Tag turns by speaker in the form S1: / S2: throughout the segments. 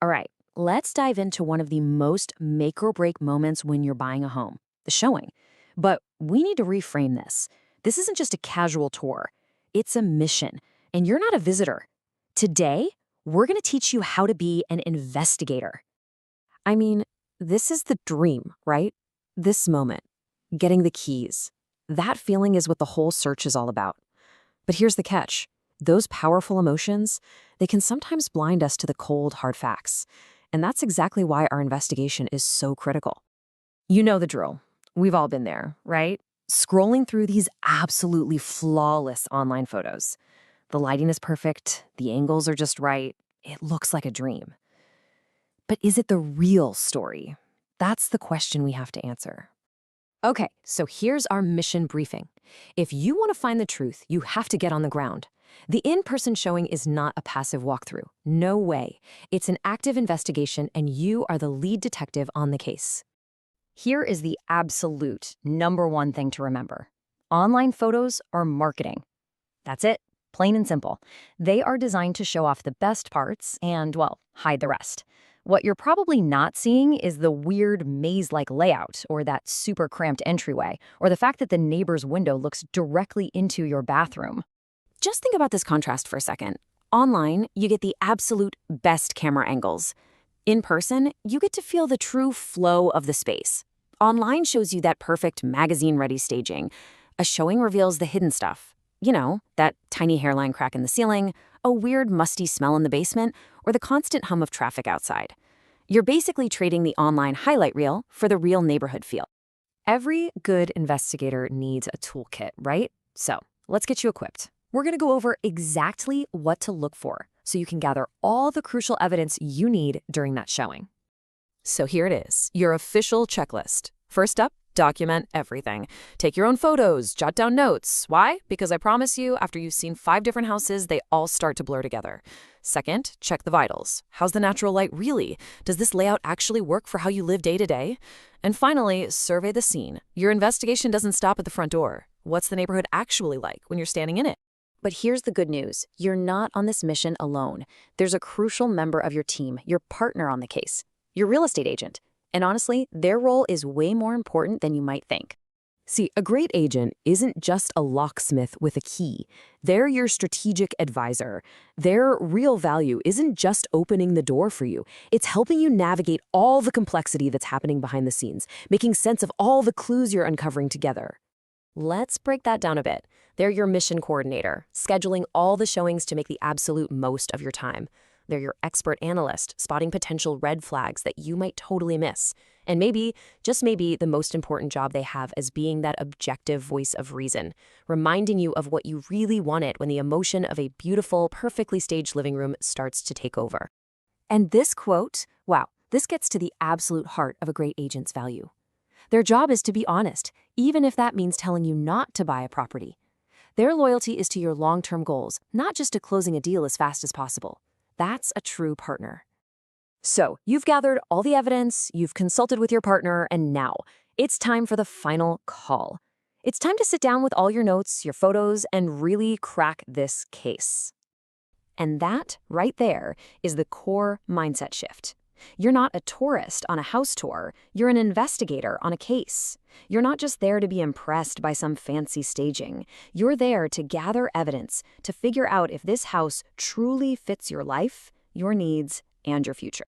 S1: All right, let's dive into one of the most make or break moments when you're buying a home, the showing. But we need to reframe this. This isn't just a casual tour, it's a mission, and you're not a visitor. Today, we're going to teach you how to be an investigator.
S2: I mean, this is the dream, right? This moment, getting the keys. That feeling is what the whole search is all about. But here's the catch. Those powerful emotions, they can sometimes blind us to the cold, hard facts. And that's exactly why our investigation is so critical.
S1: You know the drill. We've all been there, right? Scrolling through these absolutely flawless online photos. The lighting is perfect, the angles are just right, it looks like a dream. But is it the real story? That's the question we have to answer. Okay, so here's our mission briefing. If you want to find the truth, you have to get on the ground. The in-person showing is not a passive walkthrough. No way. It's an active investigation, and you are the lead detective on the case. Here is the absolute #1 thing to remember. Online photos are marketing. That's it, plain and simple. They are designed to show off the best parts and, well, hide the rest. What you're probably not seeing is the weird maze-like layout, or that super cramped entryway, or the fact that the neighbor's window looks directly into your bathroom. Just think about this contrast for a second. Online, you get the absolute best camera angles. In person, you get to feel the true flow of the space. Online shows you that perfect magazine-ready staging. A showing reveals the hidden stuff. You know, that tiny hairline crack in the ceiling, a weird musty smell in the basement, or the constant hum of traffic outside. You're basically trading the online highlight reel for the real neighborhood feel. Every good investigator needs a toolkit, right? So, let's get you equipped. We're going to go over exactly what to look for so you can gather all the crucial evidence you need during that showing.
S2: So here it is, your official checklist. First up, document everything. Take your own photos, jot down notes. Why? Because I promise you, after you've seen 5 different houses, they all start to blur together. Second, check the vitals. How's the natural light really? Does this layout actually work for how you live day to day? And finally, survey the scene. Your investigation doesn't stop at the front door. What's the neighborhood actually like when you're standing in it?
S1: But here's the good news. You're not on this mission alone. There's a crucial member of your team, your partner on the case, your real estate agent. And honestly, their role is way more important than you might think.
S2: See, a great agent isn't just a locksmith with a key. They're your strategic advisor. Their real value isn't just opening the door for you. It's helping you navigate all the complexity that's happening behind the scenes, making sense of all the clues you're uncovering together.
S1: Let's break that down a bit. They're your mission coordinator, scheduling all the showings to make the absolute most of your time. They're your expert analyst, spotting potential red flags that you might totally miss. And maybe, just maybe, the most important job they have is being that objective voice of reason, reminding you of what you really wanted when the emotion of a beautiful, perfectly staged living room starts to take over. And this quote, wow, this gets to the absolute heart of a great agent's value. Their job is to be honest, even if that means telling you not to buy a property. Their loyalty is to your long-term goals, not just to closing a deal as fast as possible. That's a true partner. So, you've gathered all the evidence, you've consulted with your partner, and now it's time for the final call. It's time to sit down with all your notes, your photos, and really crack this case. And that, right there, is the core mindset shift. You're not a tourist on a house tour, you're an investigator on a case. You're not just there to be impressed by some fancy staging. You're there to gather evidence, to figure out if this house truly fits your life, your needs, and your future.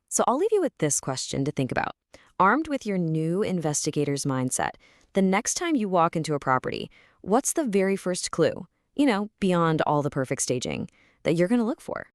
S1: So I'll leave you with this question to think about. Armed with your new investigator's mindset, the next time you walk into a property, what's the very first clue, beyond all the perfect staging, that you're going to look for?